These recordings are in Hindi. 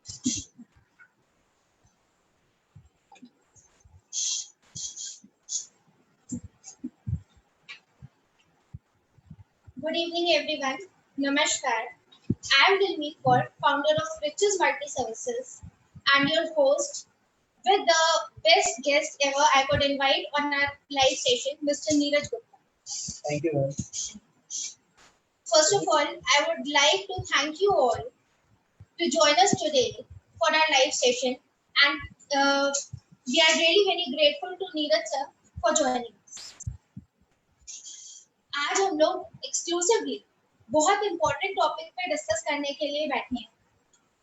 Good evening, everyone. Namaskar. I am Dilmeet Kaur, founder of Riches Multi Services, and your host with the best guest ever I could invite on our live session, Mr. Neeraj Gupta. Thank you, ma'am. First of all, I would like to thank you all to join us today for our live session, and we are really very grateful to Neeraj sir for joining us. आज हम लोग एक्सक्लूसिवली बहुत इंपॉर्टेंट टॉपिक पे डिस्कस करने के लिए बैठे हैं।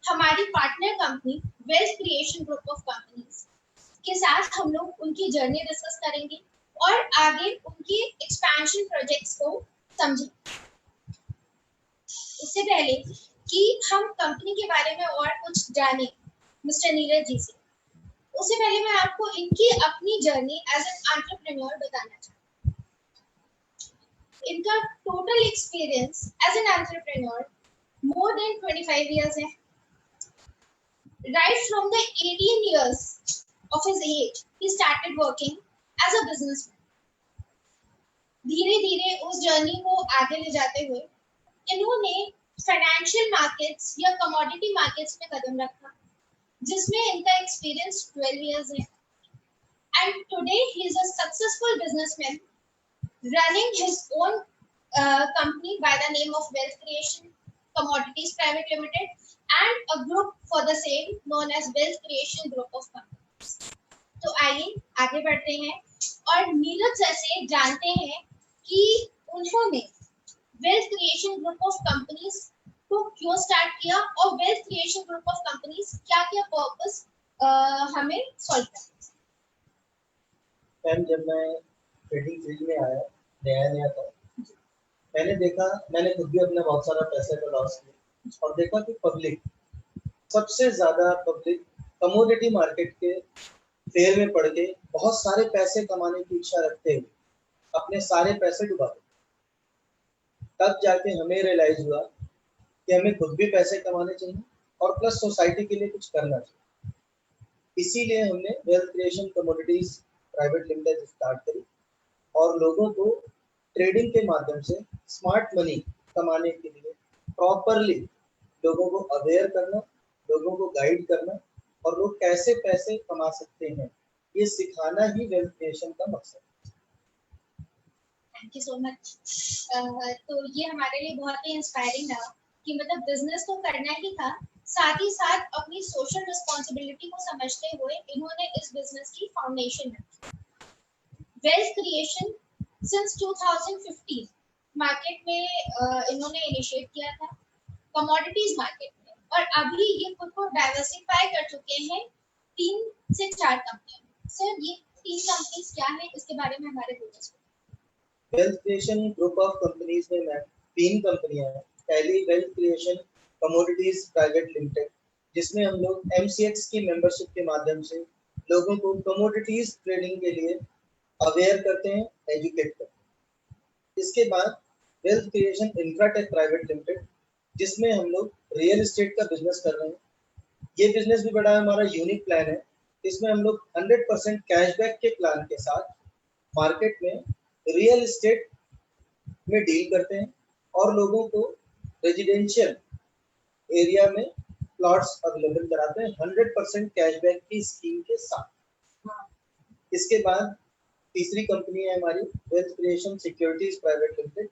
हमारी partner company wealth creation group of companies के साथ हम लोग उनकी जर्नी डिस्कस करेंगे और आगे उनकी एक्सपेंशन प्रोजेक्ट्स को समझेंगे। उससे पहले कि हम कंपनी के बारे में और कुछ जाने मिस्टर नीरज जी से, उससे पहले मैं आपको इनकी अपनी जर्नी एज एन एंटरप्रेन्योर बताना चाहती हूँ। इनका total experience as an entrepreneur more than 25 years है। Right from the 18 years of his age, he started working as a businessman. धीरे धीरे उस जर्नी को आगे ले जाते हुए इन्होंने फाइनेंशियल मार्केट्स या कमोडिटी मार्केट्स में कदम रखा, जिसमें इनका एक्सपीरियंस 12 years है। And today he is a successful businessman running his own company by the name of Wealth Creation Commodities Private Limited and a group for the same known as Wealth Creation Group of Companies. तो आइए आगे बढ़ते हैं और नीरज सर से जानते हैं कि उन्होंने wealth creation group of companies को क्यों स्टार्ट किया और wealth creation group of companies क्या क्या पर्पस हमें सॉल्व करता है। मैम, जब मैं ट्रेडिंग फील्ड में आया नया था, मैंने खुद भी अपना बहुत सारा पैसे का लॉस किया और देखा कि पब्लिक सबसे ज्यादा कमोडिटी मार्केट के फेयर में पड़ के बहुत सारे पैसे कमाने की इच्छा रखते हुए अपने सारे पैसे डुबा देते। तब जाके हमें रियलाइज हुआ कि हमें खुद भी पैसे कमाने चाहिए और प्लस सोसाइटी के लिए कुछ करना चाहिए। इसीलिए हमने wealth creation commodities private limited start करी और लोगों को ट्रेडिंग के माध्यम से स्मार्ट मनी कमाने के लिए प्रॉपरली लोगों को अवेयर करना, लोगों को गाइड करना और लोग कैसे पैसे कमा सकते हैं, ये सिखाना ही वेल्थ क्रिएशन का मकसद है। Thank you so much. तो ये हमारे लिए बहुत ही इंस्पायरिंग रहा कि मतलब बिजनेस तो करना ही था, साथ ही साथ अपनी सोशल रिस्पॉन्सिबिलिटी को समझते हुए इन्होंने इस बिजनेस की फाउंडेशन रखी। वेल्थ क्रिएशन सिंस 2015 मार्केट में इन्होंने इनिशिएट किया था कमोडिटीज मार्केट में, और अभी ये खुद को डाइवर्सिफाई कर चुके हैं 3 से 4 कंपनियों। सर, ये 3 कंपनीज क्या है, इसके बारे में हमारे व्यूअर्स को। Wealth creation group of companies में मैम 3 कंपनियां हैं। पहली wealth creation commodities private limited, जिसमें हम लोग MCX की मेंबरशिप के माध्यम से लोगों को कमोडिटीज ट्रेडिंग के लिए अवेयर करते हैं, एजुकेट करते हैं। इसके बाद wealth creation Infratech private limited, जिसमें हम लोग रियल एस्टेट का बिजनेस कर रहे हैं। ये बिजनेस भी बड़ा हमारा यूनिक प्लान है। इसमें हम लोग 100% कैशबैक के प्लान के साथ मार्केट में रियल एस्टेट में डील करते हैं और लोगों को रेजिडेंशियल एरिया में प्लॉट्स अवेलेबल कराते हैं 100% कैशबैक की स्कीम के साथ। इसके बाद तीसरी कंपनी है हमारी wealth creation securities private limited,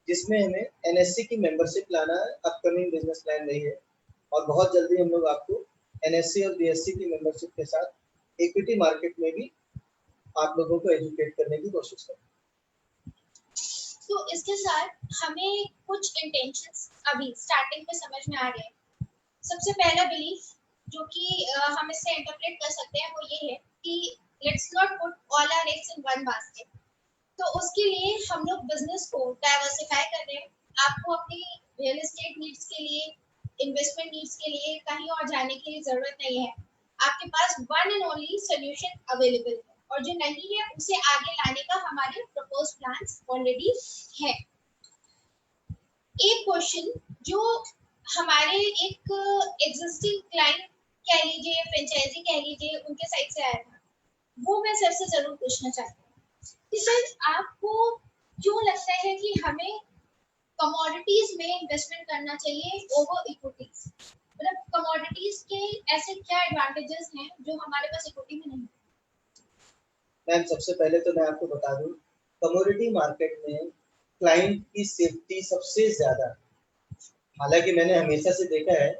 जिसमें हमें NSE की मेंबरशिप लाना है। अपकमिंग बिजनेस प्लान रही है और बहुत जल्दी हम लोग आपको NSE और BSE की मेंबरशिप के साथ इक्विटी मार्केट में भी आप लोगों को एजुकेट करने की कोशिश करें। तो इसके साथ हमें कुछ इंटेंशंस अभी स्टार्टिंग में समझ में आ गए। सबसे पहला बिलीफ जो कि हम इससे इंटरप्रेट कर सकते हैं वो ये है कि let's not put all our eggs in one basket. तो उसके लिए हम लोग बिजनेस को डाइवर्सिफाई कर रहे हैं। आपको अपनी रियल एस्टेट नीड्स के लिए, इन्वेस्टमेंट नीड्स के लिए कहीं और जाने की जरूरत नहीं है। आपके पास one and only solution available है, और जो नहीं है उसे आगे लाने का हमारे प्रपोज प्लान्स ऑलरेडी है। एक क्वेश्चन जो हमारे एक एग्जिस्टिंग क्लाइंट कह लीजिए, फ्रेंचाइजी कह लीजिए, उनके साइड से आया था। वो मैं सर से जरूर पूछना चाहती हूँ कि सर आपको क्यों लगता है कि हमें कमोडिटीज में इन्वेस्टमेंट करना चाहिए ओवर इक्विटीज? मतलब कमोडिटीज के ऐसे क्या एडवांटेजेस हैं जो हमारे पास इक्विटी में नहीं? मैम सबसे पहले तो मैं आपको बता दूं, कमोडिटी मार्केट में क्लाइंट की सेफ्टी सबसे ज्यादा है। हालांकि मैंने हमेशा से देखा है,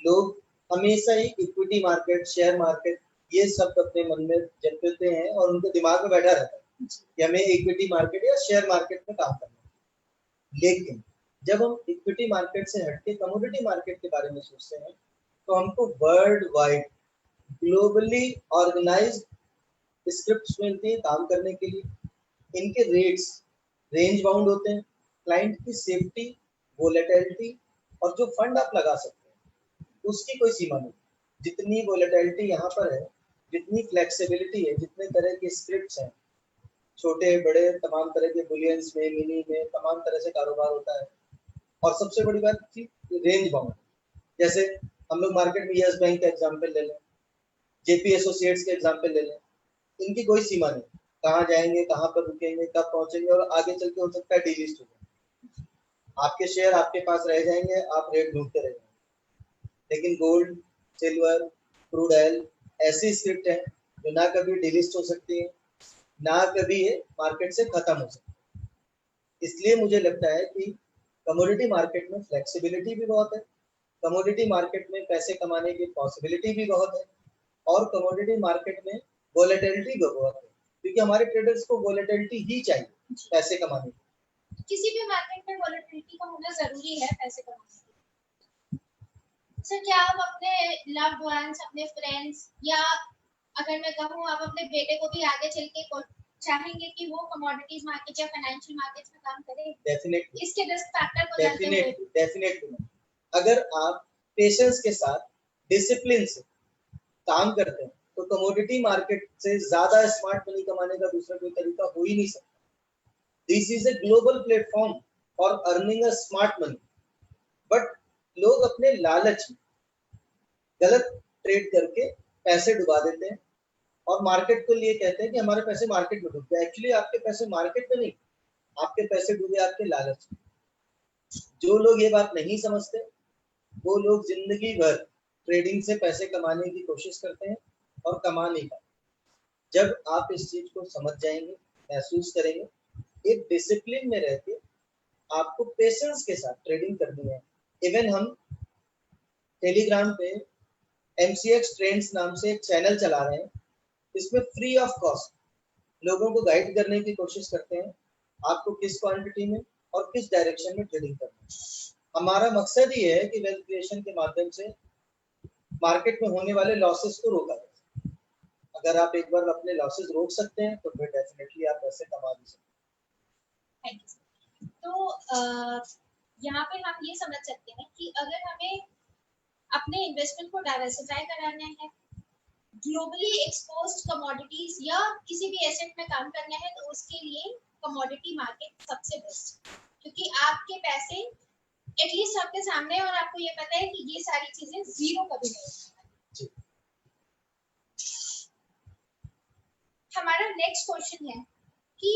लोग हमेशा ही इक्विटी मार्केट, शेयर मार्केट, ये सब अपने मन में जपते हैं और उनके दिमाग में बैठा रहता है कि हमें इक्विटी मार्केट या शेयर मार्केट में काम करना है। लेकिन जब हम इक्विटी मार्केट से हटके कमोडिटी मार्केट के बारे में सोचते हैं, तो हमको world wide globally organised scripts मिलती हैं काम करने के लिए। इनके रेट्स रेंज बाउंड होते हैं। क्लाइंट की सेफ्टी, वोलेटिलिटी और जो फंड आप लगा सकते हैं उसकी कोई सीमा नहीं। जितनी वोलेटिलिटी यहाँ पर है, जितनी फ्लेक्सिबिलिटी है, जितने तरह के स्क्रिप्ट्स हैं, छोटे बड़े तमाम तरह के बुलियंस में, मिनी में तमाम तरह से कारोबार होता है। और सबसे बड़ी बात थी रेंज बाउंड। जैसे हम लोग मार्केट में यस बैंक का एग्जाम्पल ले लें, जेपी एसोसिएट्स के एग्जाम्पल ले लें, इनकी कोई सीमा नहीं, कहाँ जाएंगे, कहाँ पर रुकेंगे, कब पहुंचेंगे और आगे चल के हो सकता है डीलिस्ट हो जाए। आपके शेयर आपके पास रह जाएंगे, आप रेट ढूंढते रह जाएंगे। लेकिन गोल्ड, सिल्वर, क्रूड ऑयल ऐसी स्क्रिप्ट है जो ना कभी डिलिस्ट हो सकती है, ना कभी ये मार्केट से खत्म हो सकती है। इसलिए मुझे लगता है कि कमोडिटी मार्केट में फ्लेक्सिबिलिटी भी बहुत है, कमोडिटी मार्केट में पैसे कमाने की पॉसिबिलिटी भी बहुत है, और कमोडिटी मार्केट में वोलेटिलिटी भी बहुत है, क्योंकि हमारे ट्रेडर्स को वोलेटिलिटी ही चाहिए पैसे कमाने के। किसी भी मार्केट में वोलेटिलिटी का होना जरूरी है पैसे कमाने के लिए। सर क्या आप अपने लव्ड वंस, अपने फ्रेंड्स, या अगर मैं कहूँ आप अपने बेटे को भी आगे चल के चाहेंगे कि वो कमोडिटीज मार्केट या फाइनेंशियल मार्केट्स में काम करे? डेफिनेटली, इसके रिस्क फैक्टर को जानते हुए डेफिनेटली अगर आप पेशेंस के साथ, डिसिप्लिन से काम करते हैं, तो कमोडिटी मार्केट से ज्यादा स्मार्ट मनी कमाने का दूसरा कोई तरीका हो ही नहीं सकता। This is a global platform for earning a smart money, but लोग अपने लालच में गलत ट्रेड करके पैसे डुबा देते हैं और मार्केट को लिए कहते हैं कि हमारे पैसे मार्केट में डूब गए। एक्चुअली आपके पैसे मार्केट में नहीं, आपके पैसे डूबे आपके लालच में। जो लोग ये बात नहीं समझते, वो लोग जिंदगी भर ट्रेडिंग से पैसे कमाने की कोशिश करते हैं और कमा नहीं पाते। जब आप इस चीज को समझ जाएंगे, महसूस करेंगे, एक डिसिप्लिन में रहकर आपको पेशेंस के साथ ट्रेडिंग करनी है। इवन हम टेलीग्राम पे MCX ट्रेंड्स नाम से एक चैनल चला रहे हैं, इसमें फ्री ऑफ कॉस्ट लोगों को गाइड करने की कोशिश करते हैं आपको किस क्वांटिटी में और किस डायरेक्शन में ट्रेडिंग करना है। हमारा मकसद ये है कि वेल्थ क्रिएशन के माध्यम से मार्केट में होने वाले लॉसेस को रोका जाए। अगर आप एक बार अपने लॉसेस रोक सकते हैं तो फिर डेफिनेटली आप पैसे कमा भी सकते हैं। तो यहाँ पे हम ये समझ सकते हैं कि अगर हमें अपने इन्वेस्टमेंट को डाइवर्सिफाई कराना है, ग्लोबली एक्सपोज्ड कमोडिटीज या किसी भी एसेट में काम करना है, तो उसके लिए कमोडिटी मार्केट सबसे बेस्ट, क्योंकि आपके पैसे एटलीस्ट आपके सामने और आपको ये पता है कि ये सारी चीजें जीरो कभी नहीं। हमारा नेक्स्ट क्वेश्चन है कि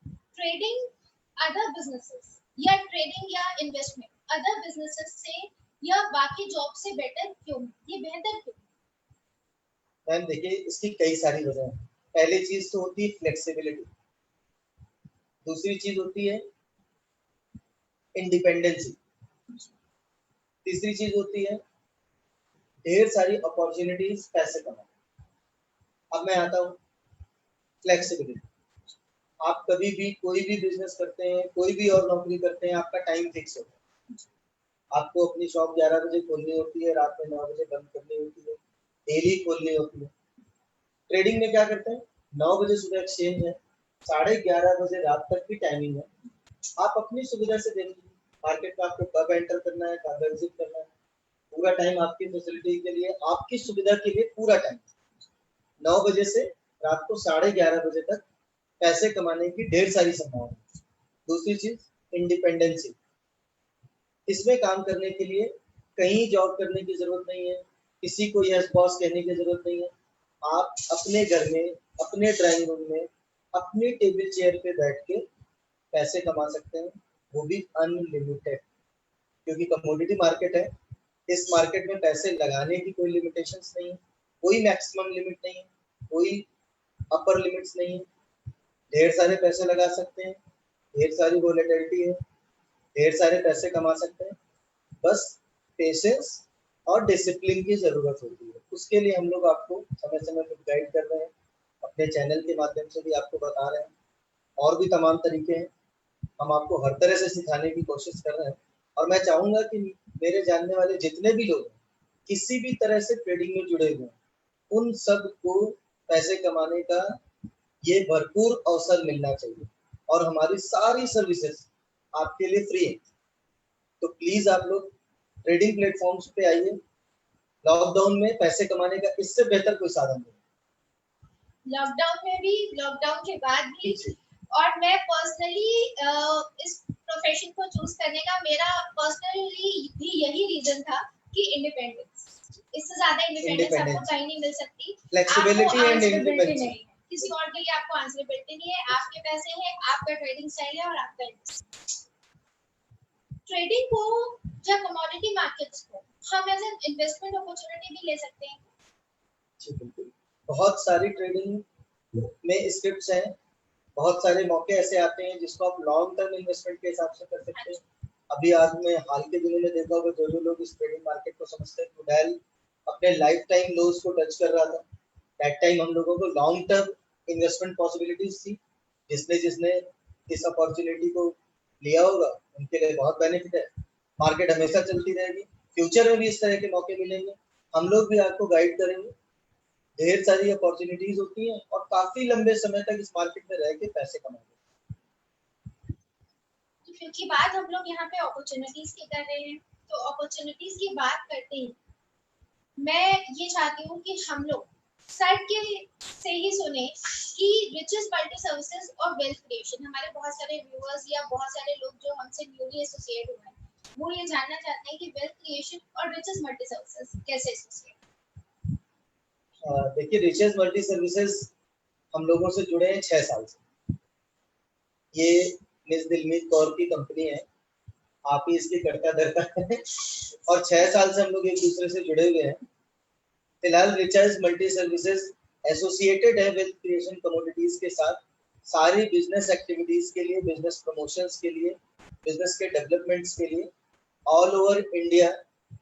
ट्रेडिंग अदर बिजनेसेस या ट्रेडिंग या इन्वेस्टमेंट अदर बिजनेसेस से या बाकी जॉब से बेटर क्यों, ये बेहतर क्यों? मैम देखिए, इसकी कई सारी वजह है। पहली चीज तो होती है फ्लेक्सिबिलिटी, दूसरी चीज होती है इंडिपेंडेंसी, तीसरी चीज होती है ढेर सारी अपॉर्चुनिटीज पैसे कमाने। अब मैं आता हूँ फ्लेक्सिबिलिटी। आप कभी भी कोई भी बिजनेस करते हैं, कोई भी और नौकरी करते हैं, आपका टाइम फिक्स होता है। आपको अपनी शॉप 11 बजे खोलनी होती है, रात में 9 बजे बंद करनी होती है, डेली खोलनी होती है। ट्रेडिंग में क्या करते हैं, 9 बजे सुबह एक्सचेंज है, 11:30 बजे रात तक की टाइमिंग है। आप अपनी सुविधा से देख लीजिए मार्केट में आपको कब एंटर करना है, कब एग्जिट करना है। पूरा टाइम आपकी फैसिलिटी के लिए, आपकी सुविधा के लिए पूरा टाइम। 9 बजे से रात को 11:30 बजे तक पैसे कमाने की ढेर सारी संभावना। दूसरी चीज इंडिपेंडेंसी। इसमें काम करने के लिए कहीं जॉब करने की जरूरत नहीं है, किसी को यस बॉस कहने की जरूरत नहीं है। आप अपने घर में, अपने ड्राइंग रूम में, अपनी टेबल चेयर पे बैठ के पैसे कमा सकते हैं, वो भी अनलिमिटेड। क्योंकि कमोडिटी मार्केट है, इस मार्केट में पैसे लगाने की कोई लिमिटेशंस नहीं है, कोई मैक्सिमम लिमिट नहीं है, कोई अपर लिमिट्स नहीं है। ढेर सारे पैसे लगा सकते हैं, ढेर सारी वोलेटिलिटी है, ढेर सारे पैसे कमा सकते हैं। बस पेशेंस और डिसिप्लिन की जरूरत होती है। उसके लिए हम लोग आपको समय समय पर गाइड कर रहे हैं, अपने चैनल के माध्यम से भी आपको बता रहे हैं, और भी तमाम तरीके हैं, हम आपको हर तरह से सिखाने की कोशिश कर रहे हैं। और मैं चाहूंगा कि मेरे जानने वाले जितने भी लोग हैं, किसी भी तरह से ट्रेडिंग में जुड़े हुए हैं, उन सब को पैसे कमाने का ये भरपूर अवसर मिलना चाहिए। और हमारी सारी सर्विसेज आपके लिए फ्री है। तो प्लीज आप लोग ट्रेडिंग प्लेटफॉर्म्स पे आइए। लॉकडाउन में पैसे कमाने का इससे बेहतर कोई साधन नहीं। लॉकडाउन में भी, लॉकडाउन के बाद भी, जी। और मैं पर्सनली इस प्रोफेशन को चूज करने का मेरा पर्सनली भी यही रीजन था कि इंडिपेंडेंस। इससे ज्यादा इंडिपेंडेंस आपको कहीं नहीं मिल सकती। Flexibility and independence. नहीं है, किसी और के लिए आपको आंसरेबिलिटी नहीं है। आपके पैसे हैं, आपका ट्रेडिंग स्टाइल है और आपका ट्रेडिंग को या कमोडिटी मार्केट्स को हम एज एन इन्वेस्टमेंट अपॉर्चुनिटी भी ले सकते हैं। जी बिल्कुल, बहुत सारी ट्रेडिंग में स्क्रिप्ट्स हैं, बहुत सारे मौके ऐसे आते हैं जिसको आप लॉन्ग टर्म इन्वेस्टमेंट के हिसाब से कर सकते हैं। अभी आज में हाल के दिनों में देखा होगा, जो लोग इस ट्रेडिंग मार्केट को समझते हैं, वुडाइल अपने लाइफ टाइम लोज को टच कर रहा था। दैट टाइम हम लोगों को लॉन्ग टर्म इन्वेस्टमेंट पॉसिबिलिटीज थी। जिसने जिसने इस अपॉर्चुनिटी को लिया होगा उनके लिए बहुत बेनिफिट है। मार्केट हमेशा चलती रहेगी, फ्यूचर में भी इस तरह के मौके मिलेंगे। हम लोग भी आपको गाइड करेंगे। ढेर सारी अपॉर्चुनिटीज होती हैं और काफी लंबे समय तक इस मार्केट में रह के पैसे कमाएंगे। तो क्योंकि बात हम लोग यहाँ पे अपॉर्चुनिटीज की कर रहे हैं, तो अपॉर्चुनिटीज की बात करते ही मैं ये चाहती हूँ कि हम लोग साइड के से ही सुने कि रिचेस मल्टी सर्विसेज और वेल्थ क्रिएशन। हमारे बहुत सारे व्यूअर्स या बहुत सारे लोग जो हमसे न्यूली एसोसिएट हुए हैं, वो ये जानना चाहते हैं कि वेल्थ क्रिएशन और रिचेस मल्टी सर्विसेज कैसे एसोसिएट। देखिए, रिचेस मल्टी सर्विसेज हम लोगों से जुड़े हैं 6 साल से। ये मिस दिलमीत कौर की कंपनी है, आप ही इसकी कर्ता धर्ता है। और 6 साल से हम लोग एक दूसरे से जुड़े हुए हैं। फिलहाल रिचेस मल्टी सर्विसेज एसोसिएटेड है विद क्रिएशन कमोडिटीज के साथ। सारी बिजनेस एक्टिविटीज के लिए, बिजनेस प्रमोशंस के लिए, बिजनेस के डेवलपमेंट्स के लिए, ऑल ओवर इंडिया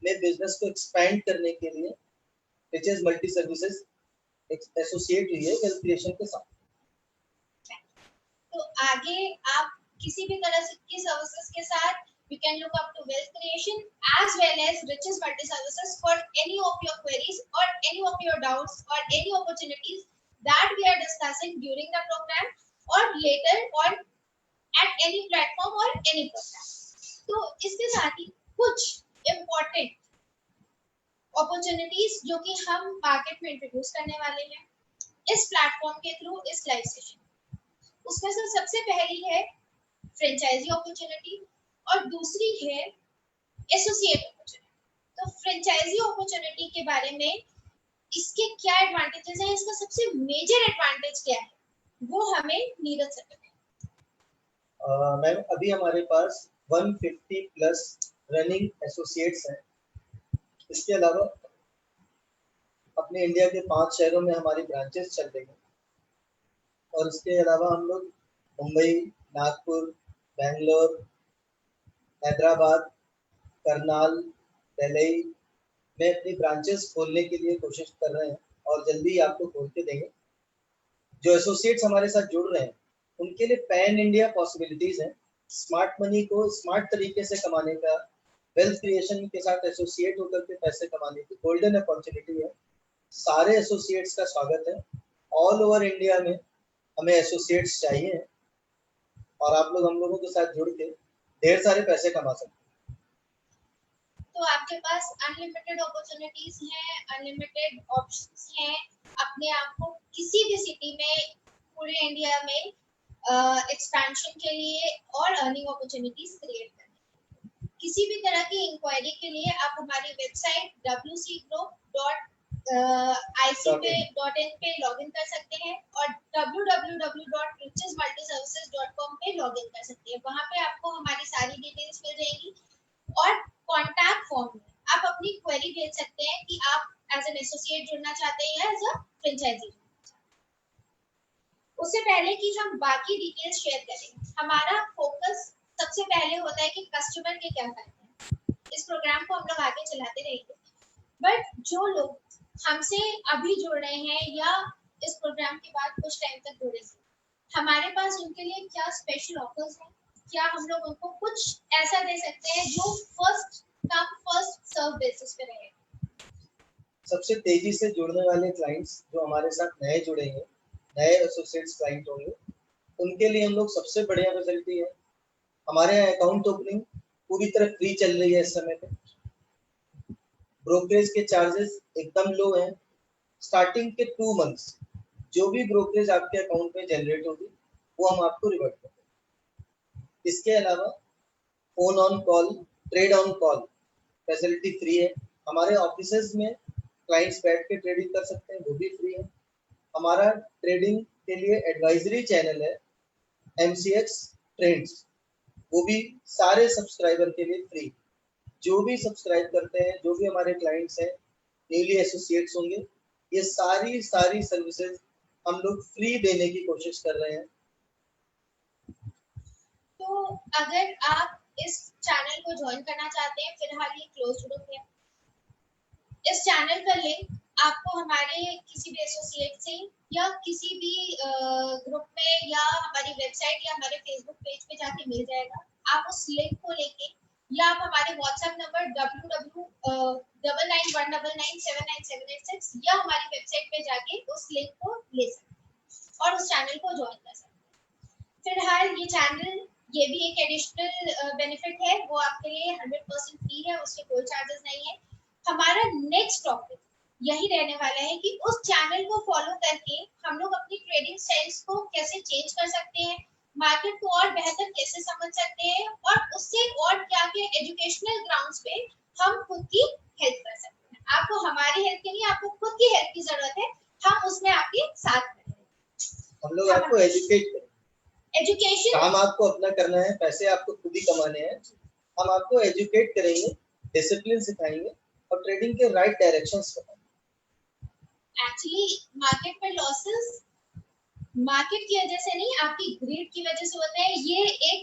में बिजनेस को एक्सपैंड करने के लिए रिचेस मल्टी सर्विसेज एसोसिएट हुई है वेल्थ क्रिएशन के साथ। तो आगे आप किसी भी तरह की सर्विसेज के साथ you can look up to wealth creation as well as riches multi services for any of your queries or any of your doubts or any opportunities that we are discussing during the program or later on at any platform or any program. तो इसके साथ ही कुछ important अपॉर्चुनिटीज जो कि हम मार्केट में इंट्रोड्यूस करने वाले हैं इस प्लेटफॉर्म के थ्रू, इस लाइव सेशन। उसमें से सबसे पहली है फ्रेंचाइजी अपॉर्चुनिटी और दूसरी है एसोसिएट अपॉर्चुनिटी। तो फ्रेंचाइजी अपॉर्चुनिटी के बारे में इसके क्या एडवांटेजेस हैं, इसका सबसे मेजर एडवांटेज क्या है, वो हमें नीरज सर बताएं। मैम, अभी हमारे पास 150 प्लस रनिंग एसोसिएट्स हैं। इसके अलावा अपने इंडिया के 5 शहरों में हमारी ब्रांचेस चल रही हैं। और इसके अलावा हम लोग मुंबई, नागपुर, बेंगलोर, हैदराबाद, करनाल, दिल्ली में अपनी ब्रांचेस खोलने के लिए कोशिश कर रहे हैं और जल्दी आपको खोल के देंगे। जो एसोसिएट्स हमारे साथ जुड़ रहे हैं उनके लिए पैन इंडिया पॉसिबिलिटीज हैं। स्मार्ट मनी को स्मार्ट तरीके से कमाने का, वेल्थ क्रिएशन के साथ एसोसिएट होकर के पैसे कमाने की गोल्डन अपॉर्चुनिटी है। सारे एसोसिएट्स का स्वागत है। ऑल ओवर इंडिया में हमें एसोसिएट्स चाहिए और आप लोग हम लोगों के साथ जुड़ के ढेर सारे पैसे कमा सकते हैं। तो आपके पास अनलिमिटेड अपॉर्चुनिटीज हैं, अनलिमिटेड ऑप्शंस हैं अपने आप को किसी भी सिटी में पूरे इंडिया में एक्सपेंशन के लिए और अर्निंग अपॉर्चुनिटीज क्रिएट करने। किसी भी तरह की इंक्वायरी के लिए आप हमारी वेबसाइट wcgroup.ic.in पे लॉगिन कर सकते हैं और www.richesmultiservices.com पे लॉगिन कर सकते हैं। वहां पे आपको हमारी सारी डिटेल्स मिल जाएगी और कॉन्टैक्ट फॉर्म में आप अपनी क्वेरी भेज सकते हैं कि आप एज एन एसोसिएट जुड़ना चाहते हैं या एज अ फ्रेंचाइजी। उससे पहले कि हम बाकी डिटेल्स शेयर करें, हमारा फोकस सबसे पहले होता है कि कस्टमर के क्या फायदे हैं। इस प्रोग्राम को हम लोग आगे चलाते रहेंगे, बट जो लोग हमसे अभी जुड़ रहे हैं या इस प्रोग्राम के बाद कुछ टाइम तक जुड़े, हमारे पास उनके लिए क्या स्पेशल ऑफर्स हैं, क्या हम लोग उनको कुछ ऐसा दे सकते हैं जो first come first serve basis पे रहे। सबसे तेजी से जुड़ने वाले क्लाइंट्स जो हमारे साथ नए जुड़े हैं, नए एसोसिएट्स क्लाइंट होंगे, उनके लिए हम लोग सबसे बढ़िया फैसिलिटी है, हमारे यहाँ अकाउंट ओपनिंग पूरी तरह फ्री चल रही है इस समय पे। ब्रोकरेज के चार्जेस एकदम लो हैं। स्टार्टिंग के 2 मंथ्स जो भी ब्रोकरेज आपके अकाउंट में जनरेट होगी वो हम आपको रिवर्ट करेंगे। इसके अलावा phone on call, trade on call facility free है। हमारे ऑफिसेज में क्लाइंट्स बैठ के ट्रेडिंग कर सकते हैं, वो भी फ्री है। हमारा ट्रेडिंग के लिए एडवाइजरी चैनल है MCX ट्रेंड्स, वो भी सारे सब्सक्राइबर के लिए फ्री। जो भी सब्सक्राइब करते हैं, जो भी हमारे क्लाइंट्स हैं, न्यूली एसोसिएट्स होंगे, ये सारी सर्विसेज हम लोग फ्री देने की कोशिश कर रहे हैं। तो अगर आप इस चैनल को ज्वाइन करना चाहते हैं, फिलहाल ये क्लोज ग्रुप है। इस चैनल का लिंक आपको हमारे किसी भी एसोसिएट से या किसी भी ग्रुप में या हमारी वेबसाइट या हमारे फेसबुक पेज पे जाके मिल जाएगा। आप उस लिंक को लेके या आप हमारे व्हाट्सएप नंबर www.9919979786 या हमारी वेबसाइट पे जाके उस लिंक को ले सकते हैं और उस चैनल को ज्वाइन कर सकते हैं। फिलहाल ये चैनल, ये भी एक एडिशनल बेनिफिट है, वो आपके लिए 100% फ्री है, उसके कोई चार्जेस नहीं है। हमारा नेक्स्ट टॉपिक यही रहने वाला है कि उस चैनल को फॉलो करके हम लोग अपनी ट्रेडिंग स्टाइल्स को कैसे चेंज कर सकते हैं, मार्केट को और बेहतर कैसे समझ सकते हैं और उससे और क्या क्या एजुकेशनल ग्राउंड्स पे हम खुद की हेल्प कर सकते हैं। आपको हमारी हेल्प की नहीं, आपको खुद की हेल्प की जरूरत है, हम उसमें आपके साथ हैं। हम लोग आपको एजुकेट करें, एजुकेशन काम आपको अपना करना है, पैसे आपको खुद ही कमाने हैं। हम आपको एजुकेट करेंगे, डिसिप्लिन सिखाएंगे और ट्रेडिंग के राइट डायरेक्शंस बताएंगे। एक्चुअली मार्केट में लॉसेस मार्केट की वजह से नहीं, आपकी ग्रीड की वजह से होता है। ये एक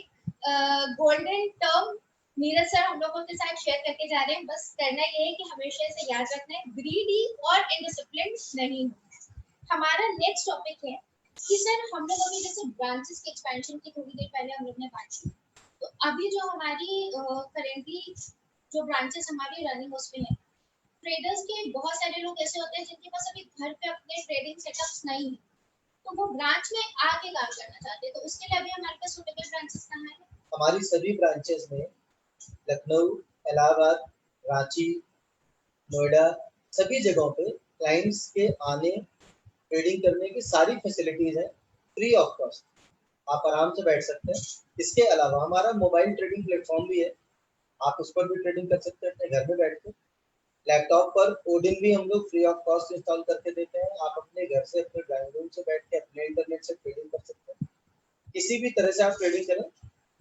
गोल्डन टर्म नीरज सर हम लोगों के साथ शेयर करके जा रहे हैं। बस करना ये है कि हमेशा इसे याद रखना है, ग्रीडी और इनडिसिप्लिन नहीं होना। हमारा नेक्स्ट टॉपिक है कि सर हम लोग अभी जैसे ब्रांचेस के एक्सपेंशन की थोड़ी देर पहले हम लोग ने बात की, तो अभी जो हमारी करेंटली जो ब्रांचेस हमारी रनिंग उसमें है, ट्रेडर्स के बहुत सारे लोग ऐसे होते हैं जिनके पास अभी घर पे अपने ट्रेडिंग सेटअप्स नहीं है, तो वो ब्रांच में आके काम करना चाहते हैं, तो उसके लिए अभी हमारे पास सुटेबल ब्रांचेस कहाँ हैं? हमारी सभी ब्रांचेस में लखनऊ, इलाहाबाद, रांची, नोएडा, सभी जगहों पे क्लाइंट्स के आने, ट्रेडिंग करने की सारी फैसिलिटीज है फ्री ऑफ कॉस्ट। आप आराम से बैठ सकते हैं। इसके अलावा हमारा मोबाइल ट्रेडिंग प्लेटफॉर्म भी है, आप उस पर भी ट्रेडिंग कर सकते हैं अपने घर में बैठ के। लैपटॉप पर ओडिन भी हम लोग फ्री ऑफ कॉस्ट इंस्टॉल करके देते हैं। आप अपने घर से, अपने ड्राइंग रूम से बैठ के अपने इंटरनेट से ट्रेडिंग कर सकते हैं। किसी भी तरह से आप ट्रेडिंग करें,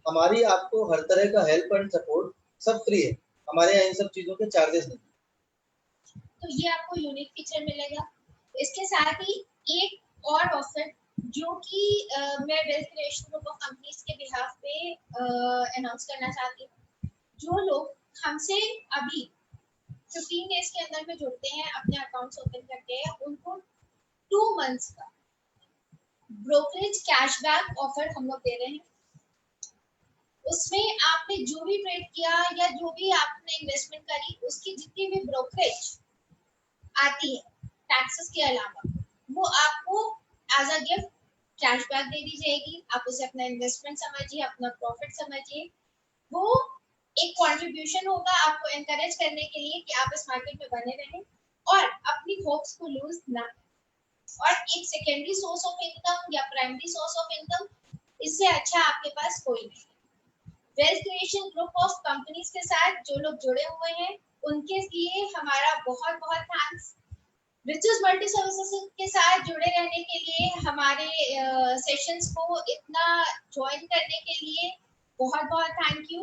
हमारी आपको हर तरह का हेल्प एंड सपोर्ट सब फ्री है। हमारे यहाँ इन सब चीज़ों के चार्जेस नहीं। तो ये आपको यूनिक फीचर मिलेगा। इसके साथ ही एक और ऑफर जो कि मैं wealth creation group of companies के बिहाफ पे अनाउंस करना चाहती हूँ। जो लोग हमसे अभी 15 डेज के अंदर में जुड़ते हैं, अपने अकाउंट्स ओपन करते हैं, उनको 2 मंथ्स का ब्रोकरेज कैशबैक ऑफर हम लोग दे रहे हैं। उसमें आपने जो भी ट्रेड किया या जो भी आपने इन्वेस्टमेंट करी, उसकी जितनी भी ब्रोकरेज आती है टैक्सेस के अलावा, वो आपको एज अ गिफ्ट कैशबैक दे दी जाएगी। आप उसे अपना इन्वेस्टमेंट समझिए, अपना प्रॉफिट समझिए। वो एक कंट्रीब्यूशन होगा आपको एनकरेज करने के लिए कि आप इस मार्केट में बने रहें और अपनी होप्स को लूज ना करें। और एक सेकेंडरी सोर्स ऑफ इनकम या प्राइमरी सोर्स ऑफ इनकम, इससे अच्छा आपके पास कोई नहीं। Wealth creation group of companies के साथ जो लोग जुड़े हुए हैं उनके लिए हमारा बहुत बहुत थैंक्स। रिचेस मल्टी सर्विसेज के साथ जुड़े रहने के लिए, हमारे सेशंस को इतना ज्वाइन करने के लिए बहुत बहुत थैंक यू।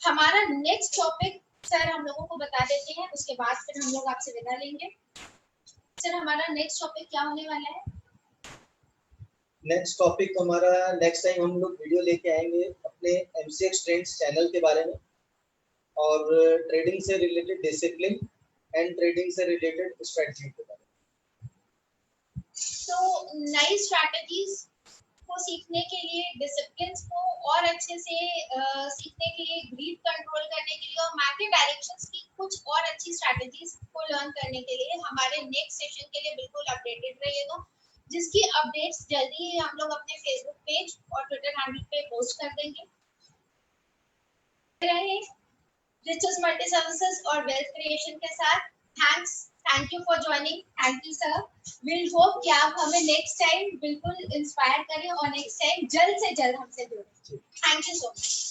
हमारा नेक्स्ट टॉपिक सर हम लोगों को बता देते हैं, उसके बाद फिर हम लोग आपसे विदा लेंगे। सर हमारा नेक्स्ट टॉपिक क्या होने वाला है? नेक्स्ट टॉपिक हमारा नेक्स्ट टाइम हम लोग वीडियो लेके आएंगे अपने MCX ट्रेंड्स चैनल के बारे में और ट्रेडिंग से रिलेटेड डिसिप्लिन एंड ट्रेडिंग से रिलेटेड स्ट्रेटजी के बारे में। तो नई स्ट्रैटेजीज को सीखने के लिए, डिसिप्लिन को और अच्छे से सीखने के लिए, ग्रीड कंट्रोल करने के लिए और मार्केट डायरेक्शंस की कुछ और अच्छी स्ट्रैटेजीज को लर्न करने के लिए हमारे नेक्स्ट सेशन के लिए बिल्कुल अपडेटेड रहिएगा, जिसकी अपडेट्स जल्दी ही हम लोग अपने फेसबुक पेज और ट्विटर हैंडल पे पोस्ट कर देंगे। रिचेस मल्टी सर्विसेज और वेल्थ क्रिएशन के साथ thank you for joining. Thank you sir. Will hope कि आप हमें नेक्स्ट टाइम बिल्कुल इंस्पायर करें और नेक्स्ट टाइम जल्द से जल्द हमसे जुड़ें। Thank you so much.